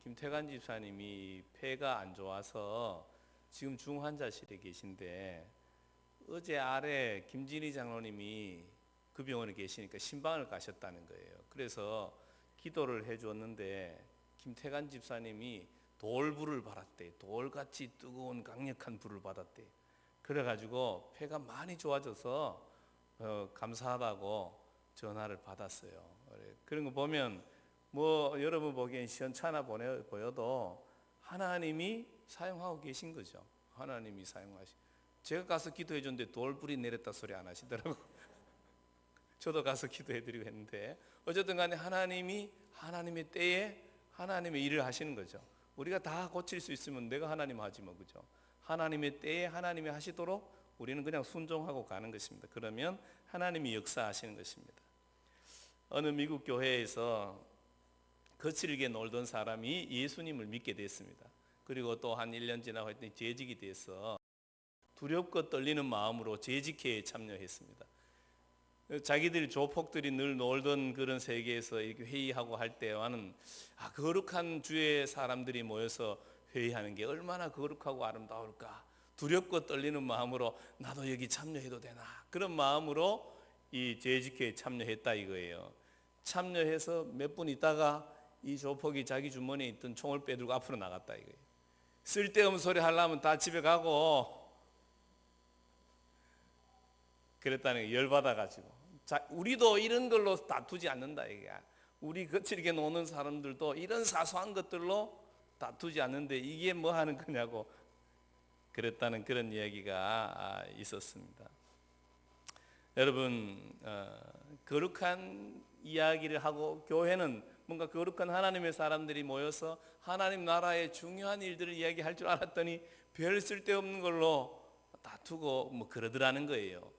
김태관 집사님이 폐가 안 좋아서 지금 중환자실에 계신데 어제 아래 김진희 장로님이 그 병원에 계시니까 신방을 가셨다는 거예요. 그래서 기도를 해줬는데 김태관 집사님이 돌불을 받았대. 돌같이 뜨거운 강력한 불을 받았대. 그래가지고 폐가 많이 좋아져서 감사하다고 전화를 받았어요. 그런 거 보면 뭐 여러분 보기엔 시원찮아 보여도 하나님이 사용하고 계신 거죠. 하나님이 사용하시. 제가 가서 기도해 줬는데 돌불이 내렸다 소리 안 하시더라고. 저도 가서 기도해드리고 했는데 어쨌든 간에 하나님이 하나님의 때에 하나님의 일을 하시는 거죠. 우리가 다 고칠 수 있으면 내가 하나님 하지 뭐, 그죠? 하나님의 때에 하나님이 하시도록 우리는 그냥 순종하고 가는 것입니다. 그러면 하나님이 역사하시는 것입니다. 어느 미국 교회에서 거칠게 놀던 사람이 예수님을 믿게 됐습니다. 그리고 또 한 1년 지나고 했더니 재직이 돼서 두렵고 떨리는 마음으로 재직회에 참여했습니다. 자기들이 조폭들이 늘 놀던 그런 세계에서 이렇게 회의하고 할 때와는 거룩한 주의 사람들이 모여서 회의하는 게 얼마나 거룩하고 아름다울까. 두렵고 떨리는 마음으로 나도 여기 참여해도 되나, 그런 마음으로 이 재직회에 참여했다 이거예요. 참여해서 몇 분 있다가 이 조폭이 자기 주머니에 있던 총을 빼들고 앞으로 나갔다 이거예요. 쓸데없는 소리 하려면 다 집에 가고 그랬다는 게 열받아가지고. 자, 우리도 이런 걸로 다투지 않는다 이게. 우리 거칠게 노는 사람들도 이런 사소한 것들로 다투지 않는데 이게 뭐 하는 거냐고 그랬다는 그런 이야기가 있었습니다. 여러분, 거룩한 이야기를 하고 교회는 뭔가 거룩한 하나님의 사람들이 모여서 하나님 나라의 중요한 일들을 이야기할 줄 알았더니 별 쓸데없는 걸로 다투고 뭐 그러더라는 거예요.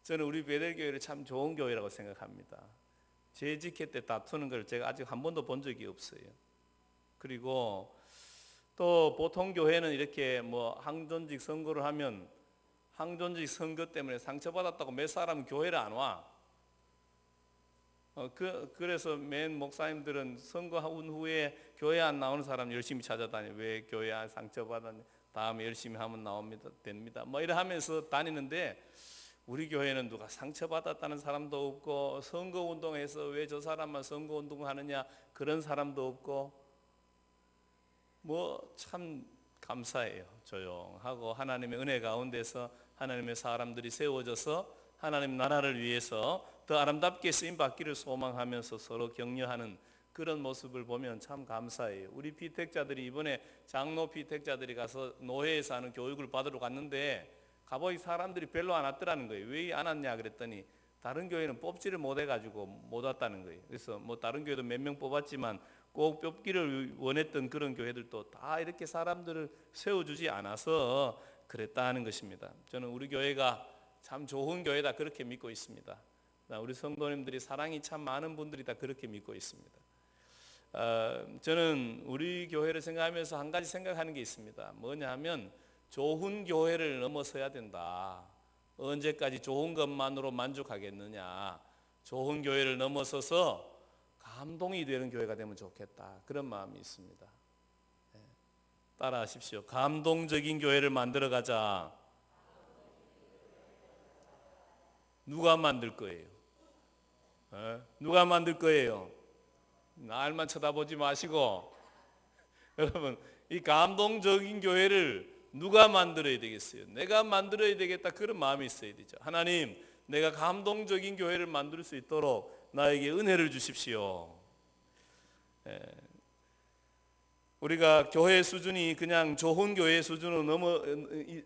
저는 우리 베델교회를 참 좋은 교회라고 생각합니다. 재직회 때 다투는 걸 제가 아직 한 번도 본 적이 없어요. 그리고 또 보통 교회는 이렇게 뭐 항존직 선거를 하면 항존직 선거 때문에 상처받았다고 몇 사람은 교회를 안 와. 그래서 맨 목사님들은 선거한 후에 교회 안 나오는 사람 열심히 찾아다녀. 왜 교회 안 상처받았냐, 다음에 열심히 하면 나옵니다, 됩니다, 뭐 이래 하면서 다니는데 우리 교회는 누가 상처받았다는 사람도 없고 선거운동에서 왜 저 사람만 선거운동하느냐 그런 사람도 없고 뭐 참 감사해요. 조용하고 하나님의 은혜 가운데서 하나님의 사람들이 세워져서 하나님 나라를 위해서 더 아름답게 쓰임받기를 소망하면서 서로 격려하는 그런 모습을 보면 참 감사해요. 우리 피택자들이 이번에 장로 피택자들이 가서 노회에서 하는 교육을 받으러 갔는데 가보니 사람들이 별로 안 왔더라는 거예요. 왜 안 왔냐 그랬더니 다른 교회는 뽑지를 못해가지고 못 왔다는 거예요. 그래서 뭐 다른 교회도 몇 명 뽑았지만 꼭 뽑기를 원했던 그런 교회들도 다 이렇게 사람들을 세워주지 않아서 그랬다는 것입니다. 저는 우리 교회가 참 좋은 교회다 그렇게 믿고 있습니다. 우리 성도님들이 사랑이 참 많은 분들이 다 그렇게 믿고 있습니다. 저는 우리 교회를 생각하면서 한 가지 생각하는 게 있습니다. 뭐냐 하면 좋은 교회를 넘어서야 된다. 언제까지 좋은 것만으로 만족하겠느냐. 좋은 교회를 넘어서서 감동이 되는 교회가 되면 좋겠다. 그런 마음이 있습니다. 따라 하십시오. 감동적인 교회를 만들어 가자. 누가 만들 거예요? 누가 만들 거예요? 날만 쳐다보지 마시고 여러분, 이 감동적인 교회를 누가 만들어야 되겠어요? 내가 만들어야 되겠다, 그런 마음이 있어야 되죠. 하나님, 내가 감동적인 교회를 만들 수 있도록 나에게 은혜를 주십시오. 우리가 교회 수준이 그냥 좋은 교회 수준으로 넘어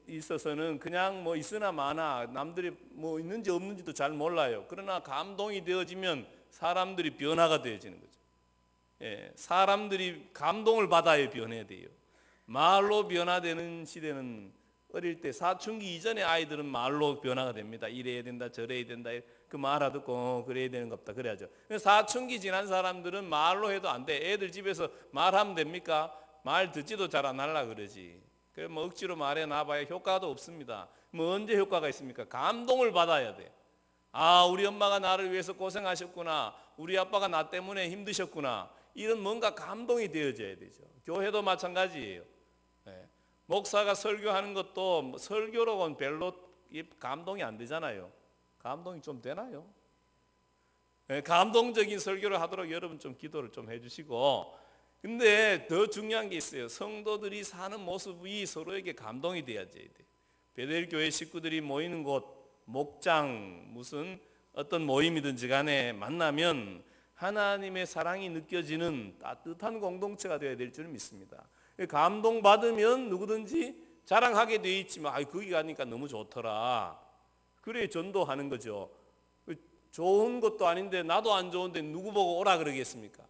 있어서는 그냥 뭐 있으나 마나 남들이 뭐 있는지 없는지도 잘 몰라요. 그러나 감동이 되어지면 사람들이 변화가 되어지는 거죠. 사람들이 감동을 받아야 변해야 돼요. 말로 변화되는 시대는 어릴 때 사춘기 이전에 아이들은 말로 변화가 됩니다. 이래야 된다, 저래야 된다, 그 말 알아듣고 그래야 되는 것 같다 그래야죠. 사춘기 지난 사람들은 말로 해도 안 돼. 애들 집에서 말하면 됩니까? 말 듣지도 잘 안 하려고 그러지. 그래 뭐 억지로 말해 놔봐야 효과도 없습니다. 뭐 언제 효과가 있습니까? 감동을 받아야 돼. 아, 우리 엄마가 나를 위해서 고생하셨구나. 우리 아빠가 나 때문에 힘드셨구나. 이런 뭔가 감동이 되어져야 되죠. 교회도 마찬가지예요. 예. 목사가 설교하는 것도 설교로는 별로 감동이 안 되잖아요. 감동이 좀 되나요? 예, 감동적인 설교를 하도록 여러분 좀 기도를 좀 해주시고, 근데 더 중요한 게 있어요. 성도들이 사는 모습이 서로에게 감동이 되어야 돼요. 베델 교회 식구들이 모이는 곳, 목장, 무슨 어떤 모임이든지 간에 만나면 하나님의 사랑이 느껴지는 따뜻한 공동체가 되어야 될 줄 믿습니다. 감동받으면 누구든지 자랑하게 돼 있지만 거기 가니까 너무 좋더라. 그래 전도하는 거죠. 좋은 것도 아닌데 나도 안 좋은데 누구 보고 오라 그러겠습니까?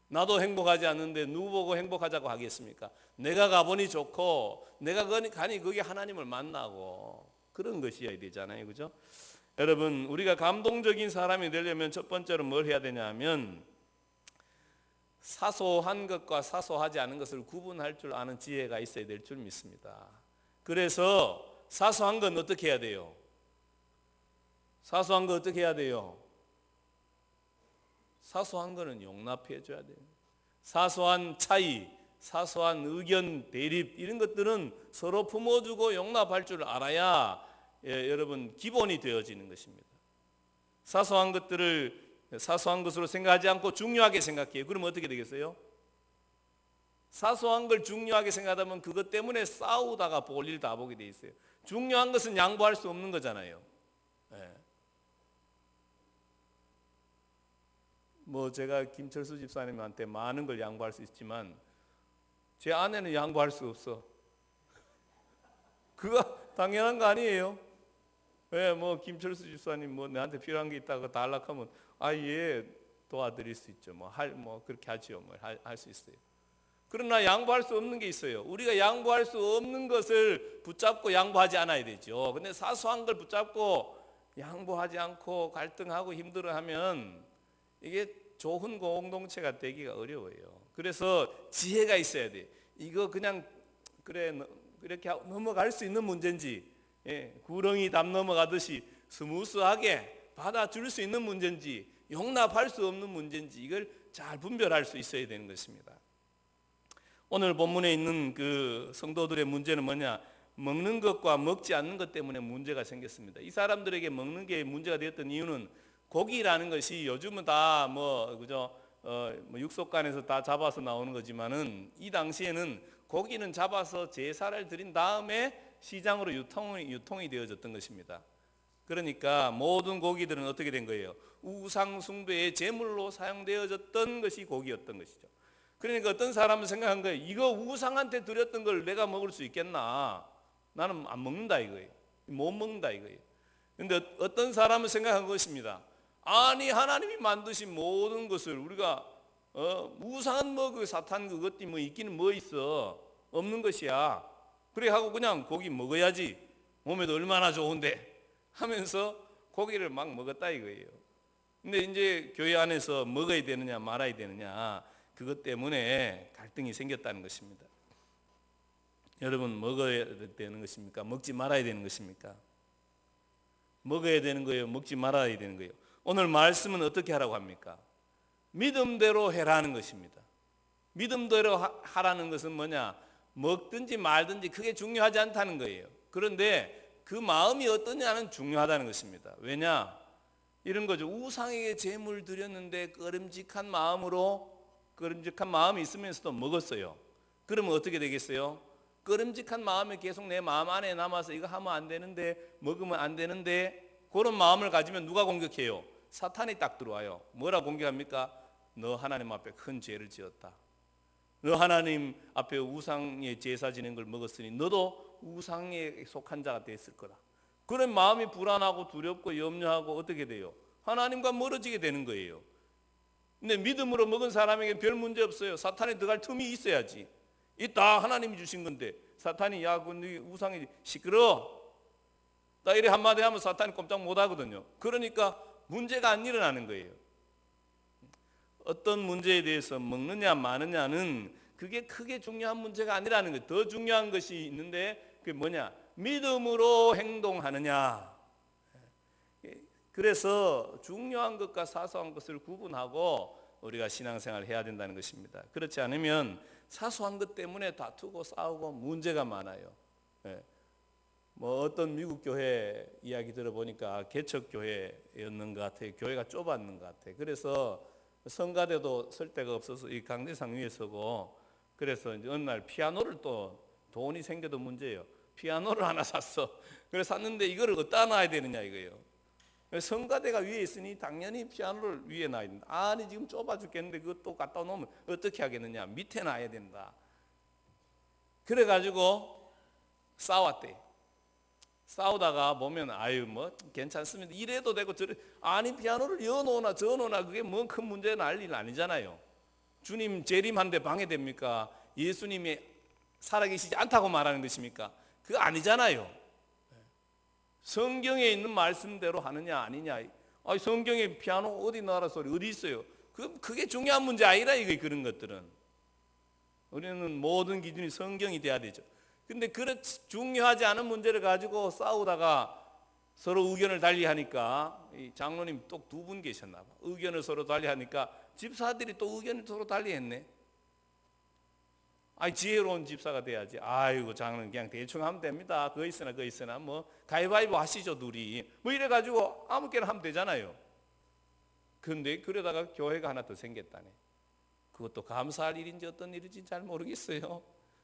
나도 행복하지 않는데 누구 보고 행복하자고 하겠습니까? 내가 가보니 좋고 내가 가니 거기 하나님을 만나고 그런 것이어야 되잖아요. 그죠? 여러분, 우리가 감동적인 사람이 되려면 첫 번째로 뭘 해야 되냐면 사소한 것과 사소하지 않은 것을 구분할 줄 아는 지혜가 있어야 될 줄 믿습니다. 그래서 사소한 건 어떻게 해야 돼요? 사소한 거 어떻게 해야 돼요? 사소한 거는 용납해 줘야 돼요. 사소한 차이, 사소한 의견 대립 이런 것들은 서로 품어주고 용납할 줄 알아야 여러분 기본이 되어지는 것입니다. 사소한 것들을 사소한 것으로 생각하지 않고 중요하게 생각해요. 그러면 어떻게 되겠어요? 사소한 걸 중요하게 생각하면 그것 때문에 싸우다가 볼일 다 보게 돼 있어요. 중요한 것은 양보할 수 없는 거잖아요. 네. 뭐 제가 김철수 집사님한테 많은 걸 양보할 수 있지만 제 아내는 양보할 수 없어. 그거 당연한 거 아니에요? 왜 뭐 김철수 집사님 뭐 내한테 필요한 게 있다고 달락하면 예 도와드릴 수 있죠. 뭐 그렇게 하지요. 뭐 할 수 있어요. 그러나 양보할 수 없는 게 있어요. 우리가 양보할 수 없는 것을 붙잡고 양보하지 않아야 되죠. 근데 사소한 걸 붙잡고 양보하지 않고 갈등하고 힘들어하면 이게 좋은 공동체가 되기가 어려워요. 그래서 지혜가 있어야 돼. 이거 그냥 그래 이렇게 넘어갈 수 있는 문제인지, 구렁이 담 넘어가듯이 스무스하게 받아줄 수 있는 문제인지, 용납할 수 없는 문제인지 이걸 잘 분별할 수 있어야 되는 것입니다. 오늘 본문에 있는 그 성도들의 문제는 뭐냐? 먹는 것과 먹지 않는 것 때문에 문제가 생겼습니다. 이 사람들에게 먹는 게 문제가 되었던 이유는 고기라는 것이 요즘은 다 그죠? 육속간에서 다 잡아서 나오는 거지만은 이 당시에는 고기는 잡아서 제사를 드린 다음에 시장으로 유통이 되어졌던 것입니다. 그러니까 모든 고기들은 어떻게 된 거예요? 우상 숭배의 제물로 사용되어졌던 것이 고기였던 것이죠. 그러니까 어떤 사람은 생각한 거예요. 이거 우상한테 드렸던 걸 내가 먹을 수 있겠나? 나는 안 먹는다 이거예요. 못 먹는다 이거예요. 근데 어떤 사람은 생각한 것입니다. 아니 하나님이 만드신 모든 것을 우리가 우상은 그 사탄 그것이 있기는 있어? 없는 것이야. 그래 하고 그냥 고기 먹어야지. 몸에도 얼마나 좋은데 하면서 고기를 막 먹었다 이거예요. 근데 이제 교회 안에서 먹어야 되느냐 말아야 되느냐 그것 때문에 갈등이 생겼다는 것입니다. 여러분 먹어야 되는 것입니까? 먹지 말아야 되는 것입니까? 먹어야 되는 거예요? 먹지 말아야 되는 거예요? 오늘 말씀은 어떻게 하라고 합니까? 믿음대로 해라는 것입니다. 믿음대로 하라는 것은 뭐냐? 먹든지 말든지 크게 중요하지 않다는 거예요. 그런데 그 마음이 어떠냐는 중요하다는 것입니다. 왜냐? 이런 거죠. 우상에게 제물 드렸는데 끄름직한 마음이 있으면서도 먹었어요. 그러면 어떻게 되겠어요? 끄름직한 마음이 계속 내 마음 안에 남아서 이거 하면 안 되는데 먹으면 안 되는데 그런 마음을 가지면 누가 공격해요? 사탄이 딱 들어와요. 뭐라 공격합니까? 너 하나님 앞에 큰 죄를 지었다. 너 하나님 앞에 우상의 제사 지낸 걸 먹었으니 너도 우상에 속한 자가 됐을 거다. 그런 마음이 불안하고 두렵고 염려하고 어떻게 돼요? 하나님과 멀어지게 되는 거예요. 근데 믿음으로 먹은 사람에게 별 문제 없어요. 사탄에 들어갈 틈이 있어야지. 이 다 하나님이 주신 건데 사탄이 그 우상이 시끄러워. 나 이래 한마디 하면 사탄이 꼼짝 못 하거든요. 그러니까 문제가 안 일어나는 거예요. 어떤 문제에 대해서 먹느냐 마느냐는 그게 크게 중요한 문제가 아니라는 거예요. 더 중요한 것이 있는데 그게 뭐냐? 믿음으로 행동하느냐. 그래서 중요한 것과 사소한 것을 구분하고 우리가 신앙생활을 해야 된다는 것입니다. 그렇지 않으면 사소한 것 때문에 다투고 싸우고 문제가 많아요. 예. 뭐 어떤 미국 교회 이야기 들어보니까 개척교회였는 것 같아요. 교회가 좁았는 것 같아요. 그래서 성가대도 설 데가 없어서 이 강대상 위에 서고, 그래서 이제 어느 날 피아노를, 또 돈이 생겨도 문제예요. 피아노를 하나 샀어. 그래서 샀는데 이거를 어디다 놔야 되느냐 이거예요. 성가대가 위에 있으니 당연히 피아노를 위에 놔야 된다. 아니 지금 좁아 죽겠는데 그것도 갖다 놓으면 어떻게 하겠느냐, 밑에 놔야 된다. 그래가지고 싸웠대. 싸우다가 보면 아유 뭐 괜찮습니다, 이래도 되고 저래, 아니 피아노를 여놓으나 저놓으나 그게 뭔 큰 문제는 알 일 아니잖아요. 주님 재림한데 방해됩니까? 예수님이 살아계시지 않다고 말하는 것입니까? 그거 아니잖아요. 성경에 있는 말씀대로 하느냐 아니냐. 아니 성경에 피아노 어디 나라 소리 어디 있어요? 그게 중요한 문제 아니라 이거. 그런 것들은 우리는 모든 기준이 성경이 돼야 되죠. 근데 그렇지 중요하지 않은 문제를 가지고 싸우다가 서로 의견을 달리하니까, 이 장로님 또 두 분 계셨나 봐. 의견을 서로 달리하니까 집사들이 또 의견을 서로 달리했네. 아니 지혜로운 집사가 돼야지. 아이고 장로님 그냥 대충 하면 됩니다. 그 있으나 뭐 가위바위보 하시죠 둘이. 뭐 이래가지고 아무렇게나 하면 되잖아요. 근데 그러다가 교회가 하나 더 생겼다네. 그것도 감사할 일인지 어떤 일인지 잘 모르겠어요.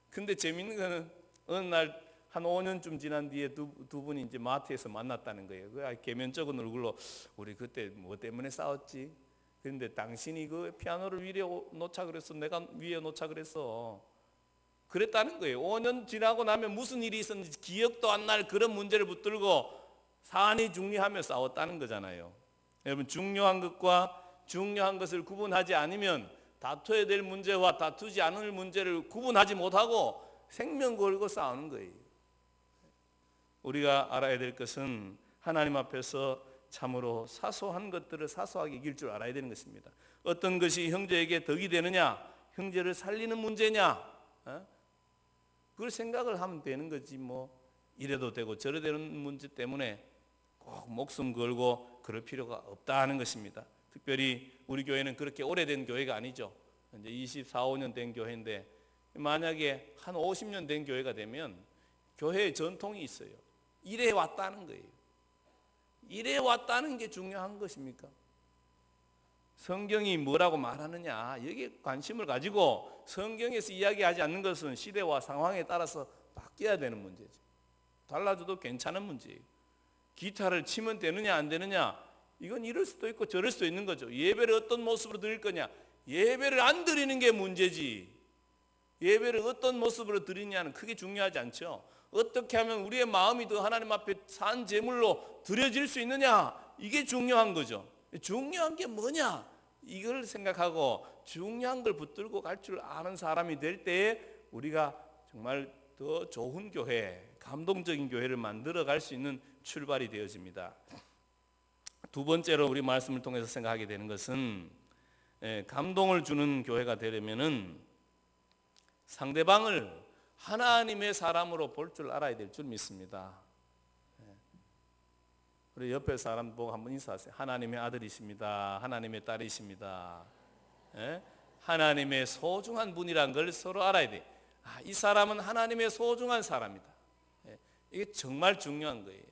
근데 재밌는 거는 어느 날 한 5년쯤 지난 뒤에 두 분이 이제 마트에서 만났다는 거예요. 그 개면적인 얼굴로 우리 그때 뭐 때문에 싸웠지? 그런데 당신이 그 피아노를 위에 놓자 그랬어, 내가 위에 놓자 그랬어, 그랬다는 거예요. 5년 지나고 나면 무슨 일이 있었는지 기억도 안 날 그런 문제를 붙들고 사안이 중리하며 싸웠다는 거잖아요. 여러분 중요한 것과 중요한 것을 구분하지 않으면 다투어야 될 문제와 다투지 않을 문제를 구분하지 못하고 생명 걸고 싸우는 거예요. 우리가 알아야 될 것은 하나님 앞에서 참으로 사소한 것들을 사소하게 이길 줄 알아야 되는 것입니다. 어떤 것이 형제에게 덕이 되느냐, 형제를 살리는 문제냐, 그걸 생각을 하면 되는 거지. 뭐 이래도 되고 저래 되는 문제 때문에 꼭 목숨 걸고 그럴 필요가 없다는 것입니다. 특별히 우리 교회는 그렇게 오래된 교회가 아니죠. 이제 24, 5년 된 교회인데, 만약에 한 50년 된 교회가 되면 교회의 전통이 있어요. 이래 왔다는 거예요. 이래 왔다는 게 중요한 것입니까? 성경이 뭐라고 말하느냐, 여기에 관심을 가지고 성경에서 이야기하지 않는 것은 시대와 상황에 따라서 바뀌어야 되는 문제죠. 달라져도 괜찮은 문제예요. 기타를 치면 되느냐 안 되느냐, 이건 이럴 수도 있고 저럴 수도 있는 거죠. 예배를 어떤 모습으로 드릴 거냐, 예배를 안 드리는 게 문제지, 예배를 어떤 모습으로 드리냐는 크게 중요하지 않죠. 어떻게 하면 우리의 마음이 더 하나님 앞에 산 제물로 드려질 수 있느냐, 이게 중요한 거죠. 중요한 게 뭐냐, 이걸 생각하고 중요한 걸 붙들고 갈 줄 아는 사람이 될 때에 우리가 정말 더 좋은 교회, 감동적인 교회를 만들어 갈 수 있는 출발이 되어집니다. 두 번째로 우리 말씀을 통해서 생각하게 되는 것은, 감동을 주는 교회가 되려면은 상대방을 하나님의 사람으로 볼 줄 알아야 될 줄 믿습니다. 우리 옆에 사람 보고 한번 인사하세요. 하나님의 아들이십니다. 하나님의 딸이십니다. 하나님의 소중한 분이란 걸 서로 알아야 돼. 이 사람은 하나님의 소중한 사람이다. 이게 정말 중요한 거예요.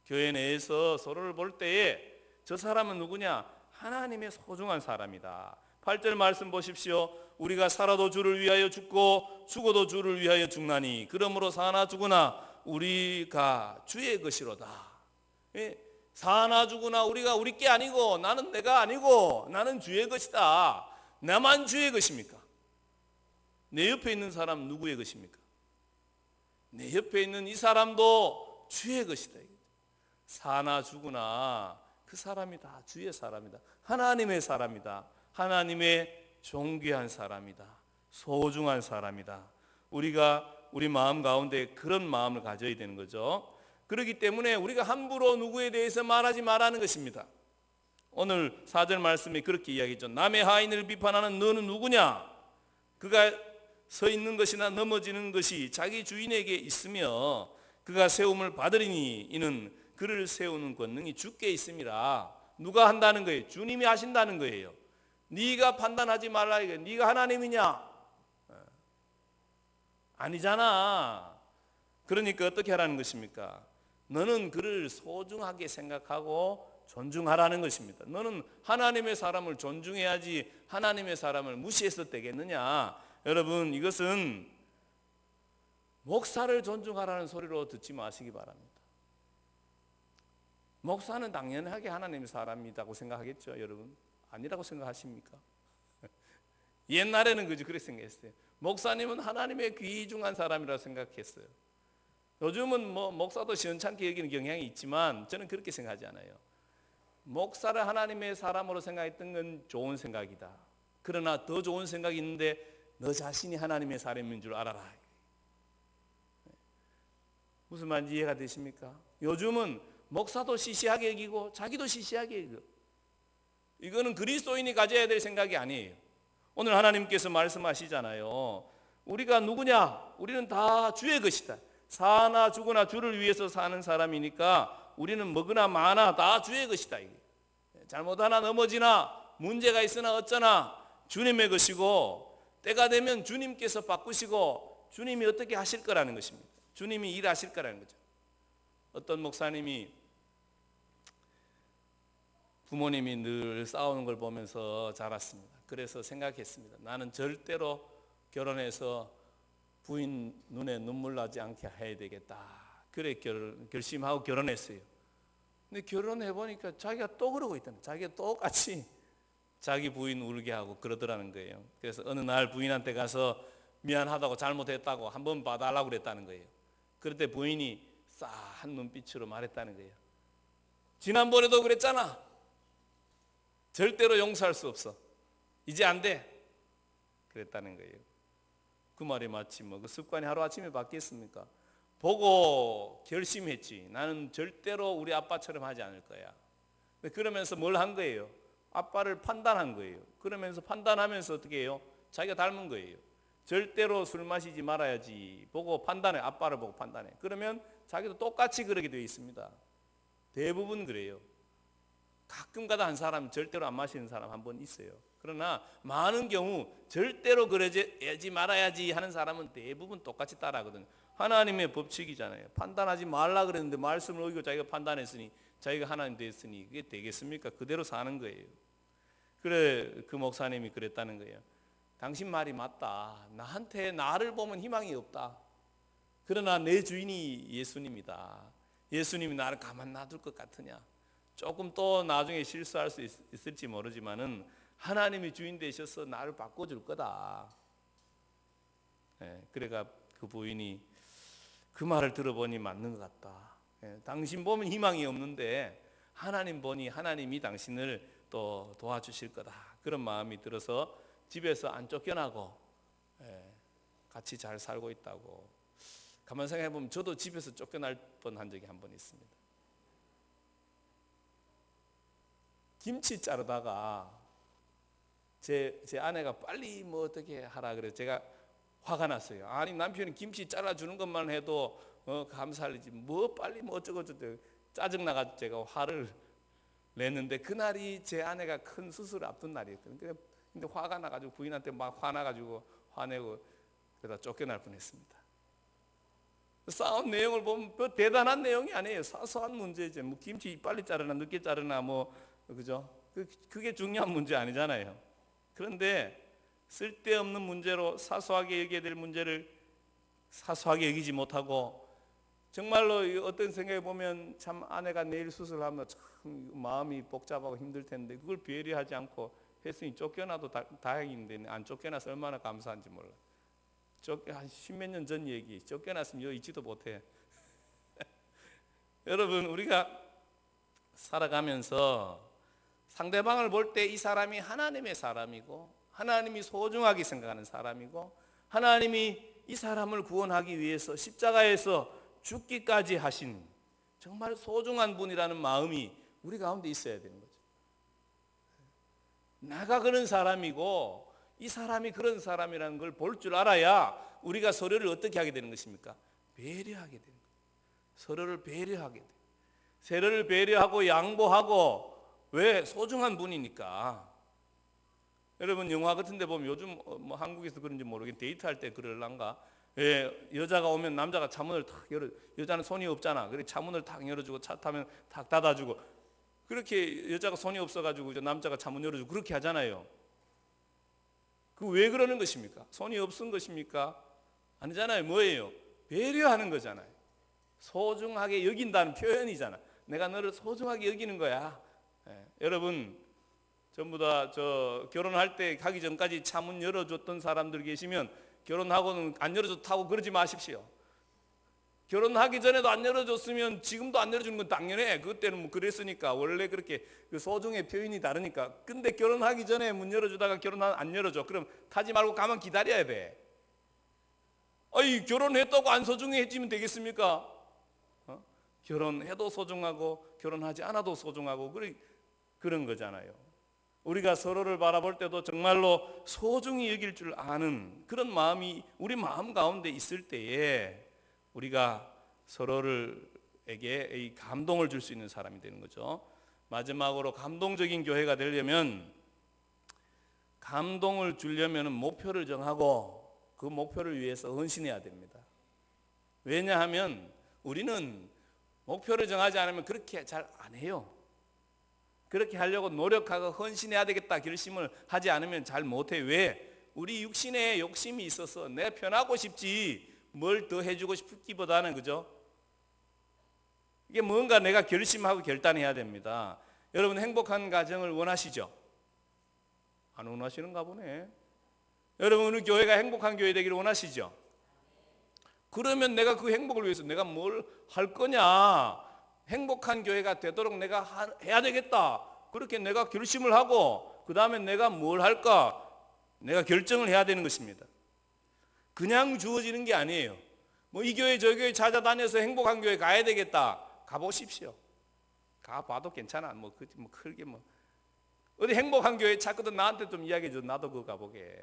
교회 내에서 서로를 볼 때에 저 사람은 누구냐? 하나님의 소중한 사람이다. 8절 말씀 보십시오. 우리가 살아도 주를 위하여 죽고 죽어도 주를 위하여 죽나니 그러므로 사나 죽으나 우리가 주의 것이로다. 사나 죽으나 우리가 우리 게 아니고, 나는 내가 아니고 나는 주의 것이다. 나만 주의 것입니까? 내 옆에 있는 사람 누구의 것입니까? 내 옆에 있는 이 사람도 주의 것이다. 사나 죽으나 그 사람이 다 주의 사람이다. 하나님의 사람이다. 하나님의 존귀한 사람이다. 소중한 사람이다. 우리가 우리 마음 가운데 그런 마음을 가져야 되는 거죠. 그렇기 때문에 우리가 함부로 누구에 대해서 말하지 말라는 것입니다. 오늘 4절 말씀이 그렇게 이야기했죠. 남의 하인을 비판하는 너는 누구냐? 그가 서 있는 것이나 넘어지는 것이 자기 주인에게 있으며 그가 세움을 받으리니 이는 그를 세우는 권능이 주께 있음이라. 누가 한다는 거예요? 주님이 하신다는 거예요. 네가 판단하지 말라 이게. 네가 하나님이냐? 아니잖아. 그러니까 어떻게 하라는 것입니까? 너는 그를 소중하게 생각하고 존중하라는 것입니다. 너는 하나님의 사람을 존중해야지 하나님의 사람을 무시해서 되겠느냐? 여러분, 이것은 목사를 존중하라는 소리로 듣지 마시기 바랍니다. 목사는 당연하게 하나님의 사람이라고 생각하겠죠, 여러분? 아니라고 생각하십니까? 옛날에는 그렇게 생각했어요. 목사님은 하나님의 귀중한 사람이라고 생각했어요. 요즘은 목사도 시원찮게 여기는 경향이 있지만 저는 그렇게 생각하지 않아요. 목사를 하나님의 사람으로 생각했던 건 좋은 생각이다. 그러나 더 좋은 생각이 있는데 너 자신이 하나님의 사람인 줄 알아라. 무슨 말인지 이해가 되십니까? 요즘은 목사도 시시하게 여기고 자기도 시시하게 여기고, 이거는 그리스도인이 가져야 될 생각이 아니에요. 오늘 하나님께서 말씀하시잖아요. 우리가 누구냐? 우리는 다 주의 것이다. 사나 죽으나 주를 위해서 사는 사람이니까 우리는 먹으나 마나 다 주의 것이다. 이게. 잘못하나 넘어지나 문제가 있으나 어쩌나 주님의 것이고, 때가 되면 주님께서 바꾸시고 주님이 어떻게 하실 거라는 것입니다. 주님이 일하실 거라는 거죠. 어떤 목사님이 부모님이 늘 싸우는 걸 보면서 자랐습니다. 그래서 생각했습니다. 나는 절대로 결혼해서 부인 눈에 눈물 나지 않게 해야 되겠다. 그래 결심하고 결혼했어요. 근데 결혼해보니까 자기가 또 그러고 있다는, 자기가 똑같이 자기 부인 울게 하고 그러더라는 거예요. 그래서 어느 날 부인한테 가서 미안하다고 잘못했다고 한번 봐달라고 그랬다는 거예요. 그럴 때 부인이 싸한 눈빛으로 말했다는 거예요. 지난번에도 그랬잖아. 절대로 용서할 수 없어. 이제 안 돼. 그랬다는 거예요. 그 말이 마치 그 습관이 하루아침에 바뀌었습니까? 보고 결심했지. 나는 절대로 우리 아빠처럼 하지 않을 거야. 그러면서 뭘 한 거예요? 아빠를 판단한 거예요. 그러면서 판단하면서 어떻게 해요? 자기가 닮은 거예요. 절대로 술 마시지 말아야지 보고 판단해. 아빠를 보고 판단해. 그러면 자기도 똑같이 그러게 되어 있습니다. 대부분 그래요. 가끔가다 한 사람, 절대로 안 마시는 사람 한 번 있어요. 그러나 많은 경우 절대로 그러지 말아야지 하는 사람은 대부분 똑같이 따라하거든요. 하나님의 법칙이잖아요. 판단하지 말라 그랬는데 말씀을 어기고 자기가 판단했으니, 자기가 하나님 됐으니 그게 되겠습니까? 그대로 사는 거예요. 그래, 그 목사님이 그랬다는 거예요. 당신 말이 맞다. 나한테 나를 보면 희망이 없다. 그러나 내 주인이 예수님이다. 예수님이 나를 가만 놔둘 것 같으냐? 조금 또 나중에 실수할 수 있을지 모르지만은 하나님이 주인 되셔서 나를 바꿔줄 거다. 그래가 그 부인이 그 말을 들어보니 맞는 것 같다. 당신 보면 희망이 없는데 하나님 보니 하나님이 당신을 또 도와주실 거다. 그런 마음이 들어서 집에서 안 쫓겨나고 같이 잘 살고 있다고. 가만 생각해 보면 저도 집에서 쫓겨날 뻔한 적이 한 번 있습니다. 김치 자르다가 제 아내가 빨리 어떻게 하라 그래서 제가 화가 났어요. 아니, 남편이 김치 잘라주는 것만 해도 감사하지 빨리 어쩌고 짜증나가지고 제가 화를 냈는데, 그날이 제 아내가 큰 수술을 앞둔 날이었거든요. 근데 화가 나가지고 부인한테 막 화나가지고 화내고 그러다 쫓겨날 뻔했습니다. 싸운 내용을 보면 대단한 내용이 아니에요. 사소한 문제죠. 김치 빨리 자르나 늦게 자르나 그죠? 그게 중요한 문제 아니잖아요. 그런데 쓸데없는 문제로 사소하게 여겨야 될 문제를 사소하게 여기지 못하고, 정말로 어떤 생각해 보면 참 아내가 내일 수술하면 참 마음이 복잡하고 힘들 텐데 그걸 배려하지 않고 했으니 쫓겨나도 다행인데 안 쫓겨나서 얼마나 감사한지 몰라. 한 십몇 년 전 얘기. 쫓겨났으면 여기 있지도 못해. 여러분, 우리가 살아가면서 상대방을 볼 때 이 사람이 하나님의 사람이고 하나님이 소중하게 생각하는 사람이고 하나님이 이 사람을 구원하기 위해서 십자가에서 죽기까지 하신 정말 소중한 분이라는 마음이 우리 가운데 있어야 되는 거죠. 내가 그런 사람이고 이 사람이 그런 사람이라는 걸 볼 줄 알아야 우리가 서로를 어떻게 하게 되는 것입니까? 배려하게 되는 거예요. 서로를 배려하게 돼요. 서로를 배려하고 양보하고, 왜? 소중한 분이니까. 여러분 영화 같은 데 보면 요즘 뭐 한국에서 그런지 모르겠는데 데이트할 때 그럴란가? 예, 여자가 오면 남자가 차문을 탁 열어, 여자는 손이 없잖아. 그래 차문을 탁 열어주고 차 타면 탁 닫아주고, 그렇게 여자가 손이 없어가지고 남자가 차문 열어주고 그렇게 하잖아요. 그 왜 그러는 것입니까? 손이 없은 것입니까? 아니잖아요. 뭐예요? 배려하는 거잖아요. 소중하게 여긴다는 표현이잖아. 내가 너를 소중하게 여기는 거야. 예, 여러분 전부 다 저 결혼할 때 가기 전까지 차문 열어줬던 사람들 계시면 결혼하고는 안 열어줬다고 그러지 마십시오. 결혼하기 전에도 안 열어줬으면 지금도 안 열어주는 건 당연해. 그때는 뭐 그랬으니까. 원래 그렇게 그 소중의 표현이 다르니까. 근데 결혼하기 전에 문 열어주다가 결혼하면 안 열어줘. 그럼 타지 말고 가만 기다려야 돼. 아이, 결혼했다고 안 소중해지면 되겠습니까? 결혼해도 소중하고 결혼하지 않아도 소중하고 그런 거잖아요. 우리가 서로를 바라볼 때도 정말로 소중히 여길 줄 아는 그런 마음이 우리 마음 가운데 있을 때에 우리가 서로에게 감동을 줄 수 있는 사람이 되는 거죠. 마지막으로 감동적인 교회가 되려면, 감동을 주려면 목표를 정하고 그 목표를 위해서 헌신해야 됩니다. 왜냐하면 우리는 목표를 정하지 않으면 그렇게 잘 안 해요. 그렇게 하려고 노력하고 헌신해야 되겠다 결심을 하지 않으면 잘 못해요. 왜? 우리 육신에 욕심이 있어서 내가 편하고 싶지 뭘 더 해주고 싶기보다는, 그죠? 이게 뭔가 내가 결심하고 결단해야 됩니다. 여러분 행복한 가정을 원하시죠? 안 원하시는가 보네. 여러분 우리 교회가 행복한 교회 되기를 원하시죠? 그러면 내가 그 행복을 위해서 내가 뭘 할 거냐? 행복한 교회가 되도록 내가 해야 되겠다. 그렇게 내가 결심을 하고 그 다음에 내가 뭘 할까? 내가 결정을 해야 되는 것입니다. 그냥 주어지는 게 아니에요. 뭐 이 교회 저 교회 찾아다녀서 행복한 교회 가야 되겠다. 가보십시오. 가봐도 괜찮아. 뭐 크게 뭐 어디 행복한 교회 찾거든 나한테 좀 이야기해줘. 나도 그거 가보게.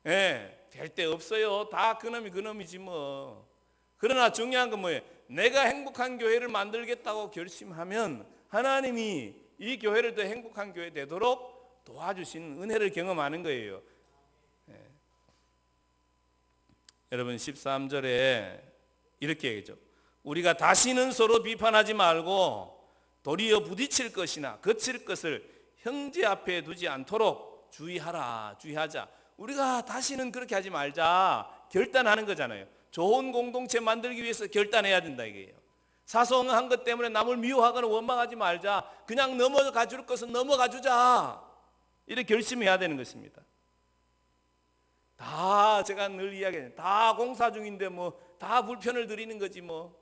예, 별 데 없어요. 다 그놈이 그놈이지 뭐. 그러나 중요한 건 뭐예요? 내가 행복한 교회를 만들겠다고 결심하면 하나님이 이 교회를 더 행복한 교회 되도록 도와주시는 은혜를 경험하는 거예요. 예. 여러분 13절에 이렇게 얘기죠. 우리가 다시는 서로 비판하지 말고 도리어 부딪힐 것이나 거칠 것을 형제 앞에 두지 않도록 주의하자. 우리가 다시는 그렇게 하지 말자 결단하는 거잖아요. 좋은 공동체 만들기 위해서 결단해야 된다 이게요. 사소한 것 때문에 남을 미워하거나 원망하지 말자. 그냥 넘어가 줄 것은 넘어가 주자. 이렇게 결심해야 되는 것입니다. 다 제가 늘 이야기해요. 다 공사 중인데 뭐 다 불편을 드리는 거지 뭐.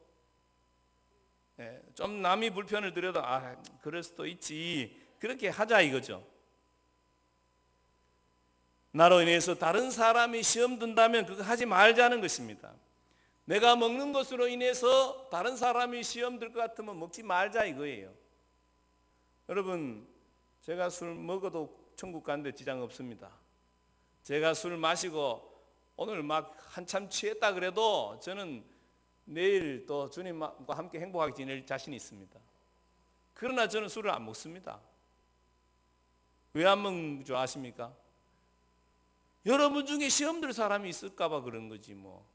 예, 좀 남이 불편을 드려도 그럴 수도 있지. 그렇게 하자 이거죠. 나로 인해서 다른 사람이 시험 든다면 그거 하지 말자는 것입니다. 내가 먹는 것으로 인해서 다른 사람이 시험 들 것 같으면 먹지 말자 이거예요. 여러분 제가 술 먹어도 천국 가는데 지장 없습니다. 제가 술 마시고 오늘 막 한참 취했다 그래도 저는 내일 또 주님과 함께 행복하게 지낼 자신이 있습니다. 그러나 저는 술을 안 먹습니다. 왜 안 먹는 줄 아십니까? 여러분 중에 시험 들 사람이 있을까 봐 그런 거지 뭐.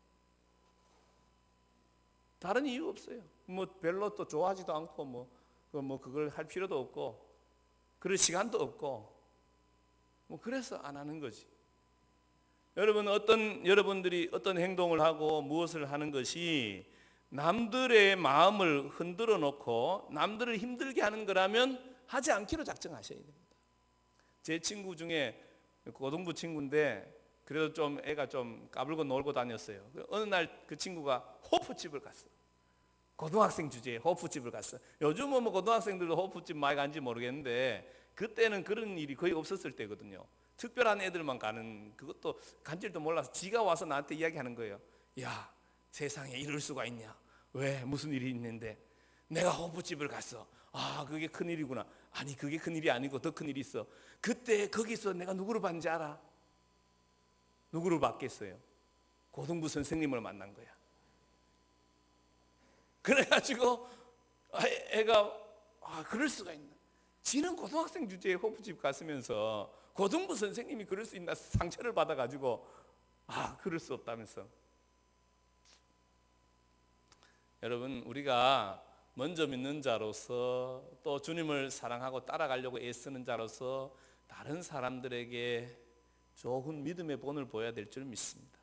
다른 이유 없어요. 뭐 별로 또 좋아하지도 않고 뭐 그걸 할 필요도 없고 그럴 시간도 없고 뭐 그래서 안 하는 거지. 여러분들이 어떤 행동을 하고 무엇을 하는 것이 남들의 마음을 흔들어 놓고 남들을 힘들게 하는 거라면 하지 않기로 작정하셔야 됩니다. 제 친구 중에 고등부 친구인데 그래도 좀 애가 좀 까불고 놀고 다녔어요. 어느 날 그 친구가 호프집을 갔어. 고등학생 주제에 호프집을 갔어. 요즘은 뭐 고등학생들도 호프집 많이 간지 모르겠는데 그때는 그런 일이 거의 없었을 때거든요. 특별한 애들만 가는, 그것도 간질도 몰라서 지가 와서 나한테 이야기하는 거예요. 야, 세상에 이럴 수가 있냐? 왜? 무슨 일이 있는데? 내가 호프집을 갔어. 그게 큰일이구나. 아니 그게 큰일이 아니고 더 큰일이 있어. 그때 거기서 내가 누구를 봤는지 알아? 누구를 봤겠어요? 고등부 선생님을 만난 거야. 그래가지고 애가 그럴 수가 있나? 지는 고등학생 주제에 호프집 갔으면서 고등부 선생님이 그럴 수 있나 상처를 받아가지고 그럴 수 없다면서. 여러분, 우리가 먼저 믿는 자로서 또 주님을 사랑하고 따라가려고 애쓰는 자로서 다른 사람들에게 좋은 믿음의 본을 보여야 될 줄 믿습니다.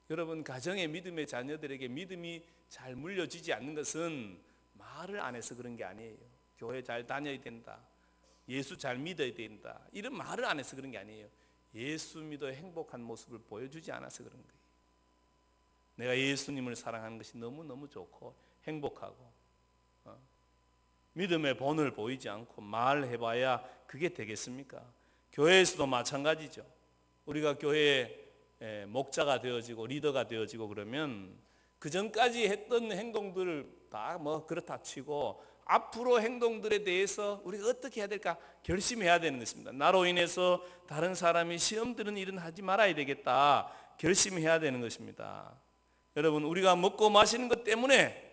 여러분, 가정의 믿음의 자녀들에게 믿음이 잘 물려지지 않는 것은 말을 안 해서 그런 게 아니에요. 교회 잘 다녀야 된다, 예수 잘 믿어야 된다, 이런 말을 안 해서 그런 게 아니에요. 예수 믿어 행복한 모습을 보여주지 않아서 그런 거예요. 내가 예수님을 사랑하는 것이 너무너무 좋고 행복하고 믿음의 본을 보이지 않고 말해봐야 그게 되겠습니까? 교회에서도 마찬가지죠. 우리가 교회에 목자가 되어지고 리더가 되어지고 그러면 그 전까지 했던 행동들을 다 그렇다 치고 앞으로 행동들에 대해서 우리가 어떻게 해야 될까 결심해야 되는 것입니다. 나로 인해서 다른 사람이 시험 드는 일은 하지 말아야 되겠다 결심해야 되는 것입니다. 여러분, 우리가 먹고 마시는 것 때문에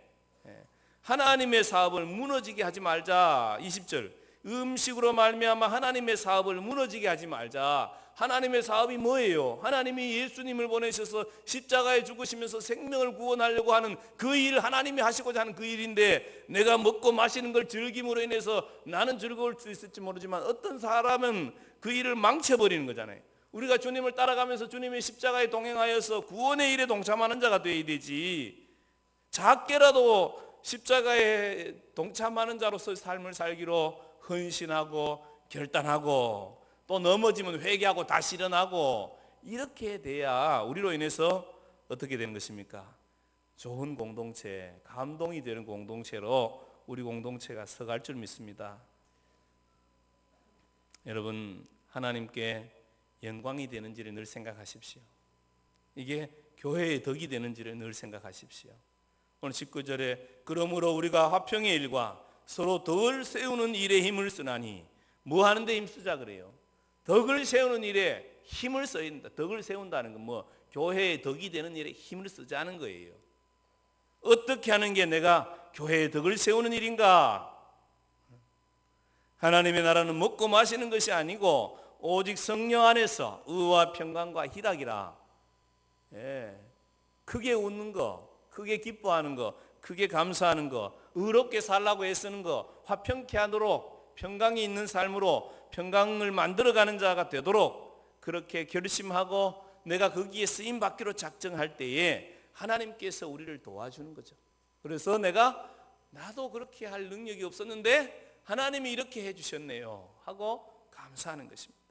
하나님의 사업을 무너지게 하지 말자. 20절, 음식으로 말미암아 하나님의 사업을 무너지게 하지 말자. 하나님의 사업이 뭐예요? 하나님이 예수님을 보내셔서 십자가에 죽으시면서 생명을 구원하려고 하는 그 일, 하나님이 하시고자 하는 그 일인데, 내가 먹고 마시는 걸 즐김으로 인해서 나는 즐거울 수 있을지 모르지만 어떤 사람은 그 일을 망쳐버리는 거잖아요. 우리가 주님을 따라가면서 주님의 십자가에 동행하여서 구원의 일에 동참하는 자가 되어야 되지, 작게라도 십자가에 동참하는 자로서 삶을 살기로 헌신하고 결단하고 또 넘어지면 회개하고 다시 일어나고 이렇게 돼야 우리로 인해서 어떻게 되는 것입니까? 좋은 공동체, 감동이 되는 공동체로 우리 공동체가 서갈 줄 믿습니다. 여러분, 하나님께 영광이 되는지를 늘 생각하십시오. 이게 교회의 덕이 되는지를 늘 생각하십시오. 오늘 19절에 그러므로 우리가 화평의 일과 서로 덕을 세우는 일에 힘을 쓰나니, 뭐 하는 데 힘쓰자 그래요? 덕을 세우는 일에 힘을 써야 된다. 덕을 세운다는 건 교회의 덕이 되는 일에 힘을 쓰자는 거예요. 어떻게 하는 게 내가 교회의 덕을 세우는 일인가? 하나님의 나라는 먹고 마시는 것이 아니고 오직 성령 안에서 의와 평강과 희락이라. 크게 웃는 거, 크게 기뻐하는 거, 크게 감사하는 거, 의롭게 살라고 애쓰는 거, 화평케 하도록 평강이 있는 삶으로 평강을 만들어가는 자가 되도록 그렇게 결심하고 내가 거기에 쓰임받기로 작정할 때에 하나님께서 우리를 도와주는 거죠. 그래서 나도 그렇게 할 능력이 없었는데 하나님이 이렇게 해주셨네요 하고 감사하는 것입니다.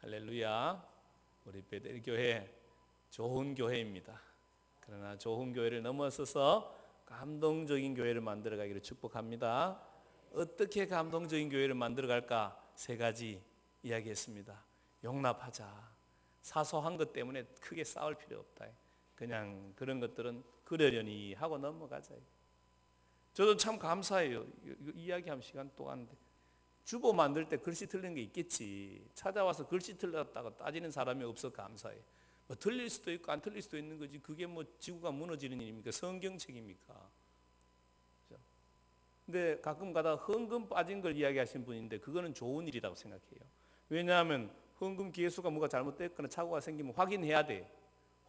할렐루야. 우리 베델 교회 좋은 교회입니다. 그러나 좋은 교회를 넘어서서 감동적인 교회를 만들어가기를 축복합니다. 어떻게 감동적인 교회를 만들어갈까? 3가지 이야기했습니다. 용납하자. 사소한 것 때문에 크게 싸울 필요 없다. 그냥 그런 것들은 그러려니 하고 넘어가자. 저도 참 감사해요. 이야기하면 시간 또 가는데 주보 만들 때 글씨 틀린 게 있겠지. 찾아와서 글씨 틀렸다고 따지는 사람이 없어 감사해. 틀릴 수도 있고 안 틀릴 수도 있는 거지. 그게 지구가 무너지는 일입니까? 성경책입니까? 근데 가끔 가다 헌금 빠진 걸 이야기하신 분인데 그거는 좋은 일이라고 생각해요. 왜냐하면 헌금 기회수가 뭐가 잘못됐거나 착오가 생기면 확인해야 돼.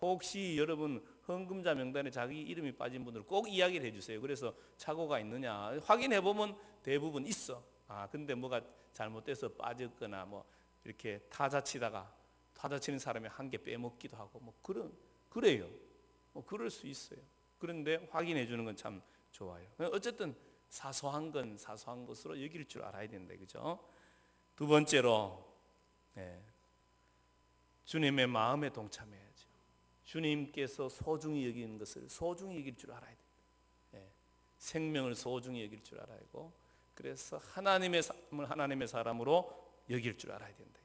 혹시 여러분 헌금자 명단에 자기 이름이 빠진 분들 꼭 이야기를 해주세요. 그래서 착오가 있느냐 확인해보면 대부분 있어. 근데 뭐가 잘못돼서 빠졌거나 이렇게 타자 치는 사람이 한 개 빼먹기도 하고 그래요. 그럴 수 있어요. 그런데 확인해 주는 건 참 좋아요. 어쨌든 사소한 것으로 여길 줄 알아야 된다, 그죠? 2번째로 주님의 마음에 동참해야죠. 주님께서 소중히 여기는 것을 소중히 여길 줄 알아야 됩니다. 생명을 소중히 여길 줄 알아야 하고, 그래서 하나님의 삶을 하나님의 사람으로 여길 줄 알아야 된다.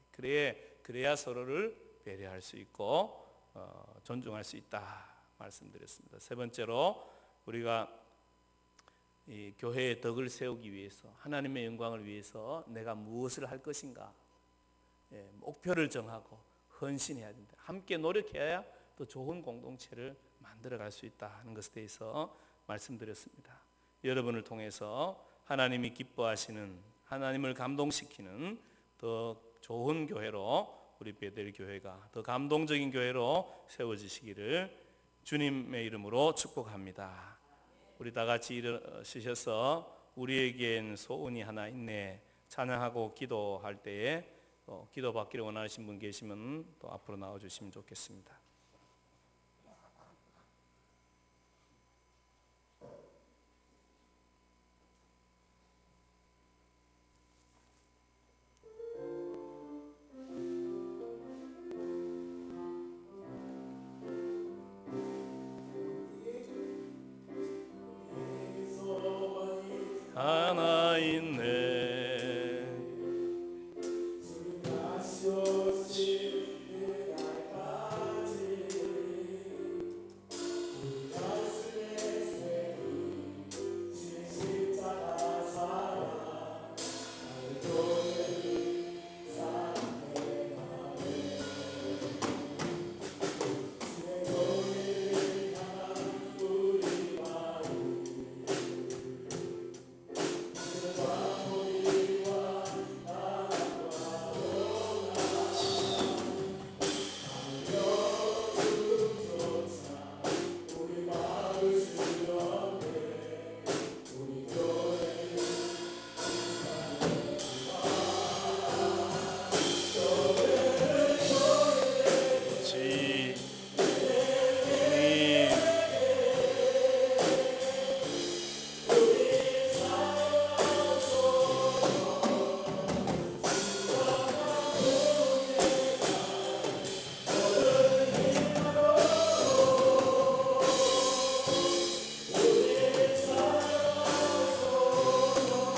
그래야 서로를 배려할 수 있고 존중할 수 있다 말씀드렸습니다. 3번째로 우리가 이 교회의 덕을 세우기 위해서, 하나님의 영광을 위해서 내가 무엇을 할 것인가, 목표를 정하고 헌신해야 된다. 함께 노력해야 또 좋은 공동체를 만들어갈 수 있다 하는 것에 대해서 말씀드렸습니다. 여러분을 통해서 하나님이 기뻐하시는 하나님을 감동시키는 더 좋은 교회로 우리 베델 교회가 더 감동적인 교회로 세워지시기를 주님의 이름으로 축복합니다. 우리 다 같이 일어서셔서 우리에겐 소원이 하나 있네 찬양하고 기도할 때에 기도받기를 원하시는 분 계시면 또 앞으로 나와주시면 좋겠습니다. 하나 있네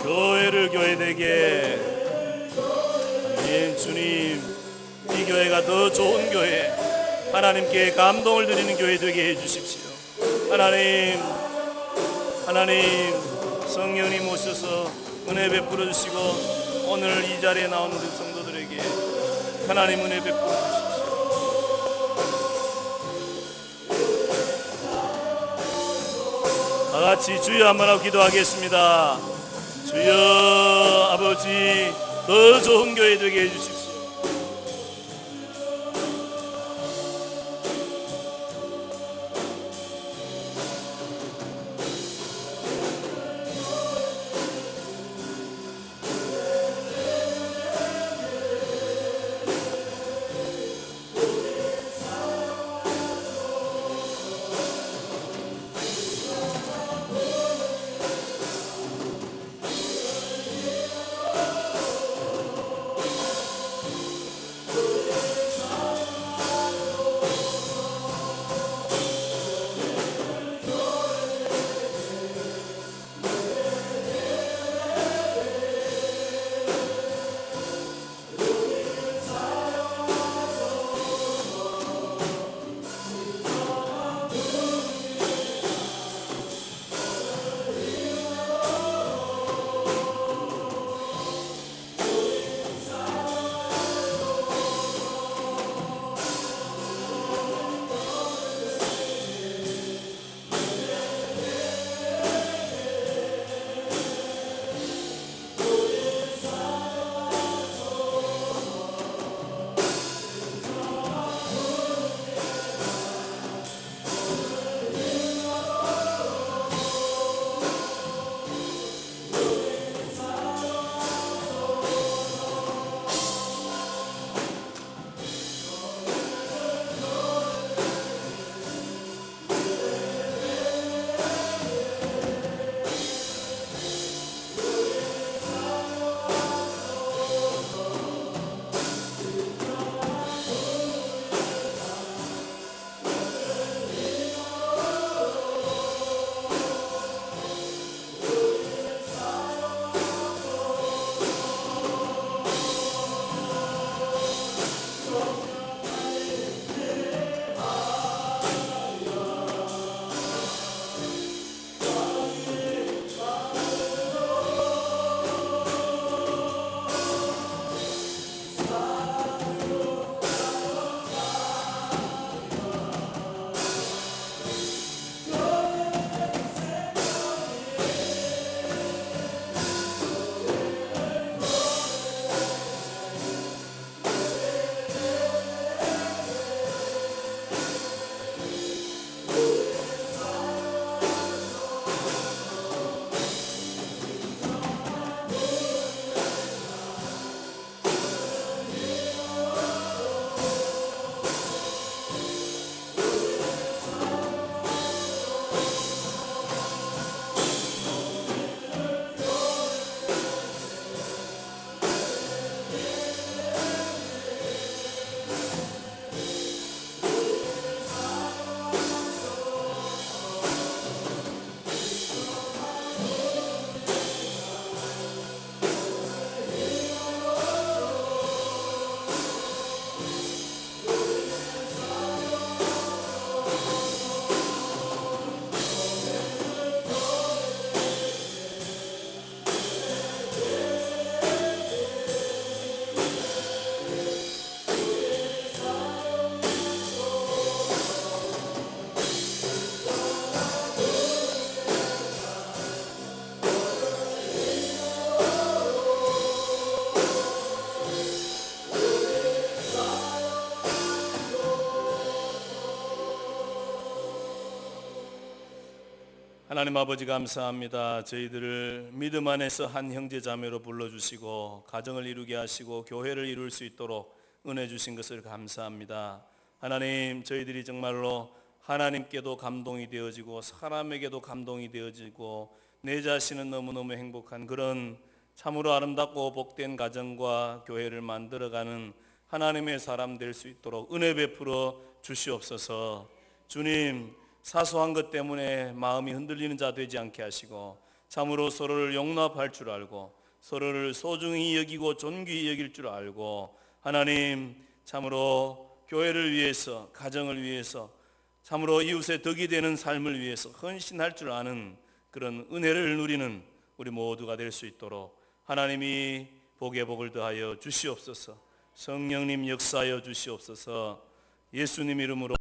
교회를 교회되게 아멘. 주님 이 교회가 더 좋은 교회 하나님께 감동을 드리는 교회 되게 해주십시오. 하나님 성령님 오셔서 은혜 베풀어 주시고 오늘 이 자리에 나온 우리 성도들에게 하나님 은혜 베풀어 주십시오. 다 같이 주여 한번 하고 기도하겠습니다. 주여 아버지 더 좋은 교회 되게 해주십시오. 하나님 아버지 감사합니다. 저희들을 믿음 안에서 한 형제 자매로 불러주시고 가정을 이루게 하시고 교회를 이룰 수 있도록 은혜 주신 것을 감사합니다. 하나님, 저희들이 정말로 하나님께도 감동이 되어지고 사람에게도 감동이 되어지고 내 자신은 너무너무 행복한 그런 참으로 아름답고 복된 가정과 교회를 만들어가는 하나님의 사람 될 수 있도록 은혜 베풀어 주시옵소서. 주님, 사소한 것 때문에 마음이 흔들리는 자 되지 않게 하시고 참으로 서로를 용납할 줄 알고 서로를 소중히 여기고 존귀히 여길 줄 알고 하나님, 참으로 교회를 위해서, 가정을 위해서, 참으로 이웃의 덕이 되는 삶을 위해서 헌신할 줄 아는 그런 은혜를 누리는 우리 모두가 될 수 있도록 하나님이 복에 복을 더하여 주시옵소서. 성령님 역사하여 주시옵소서. 예수님 이름으로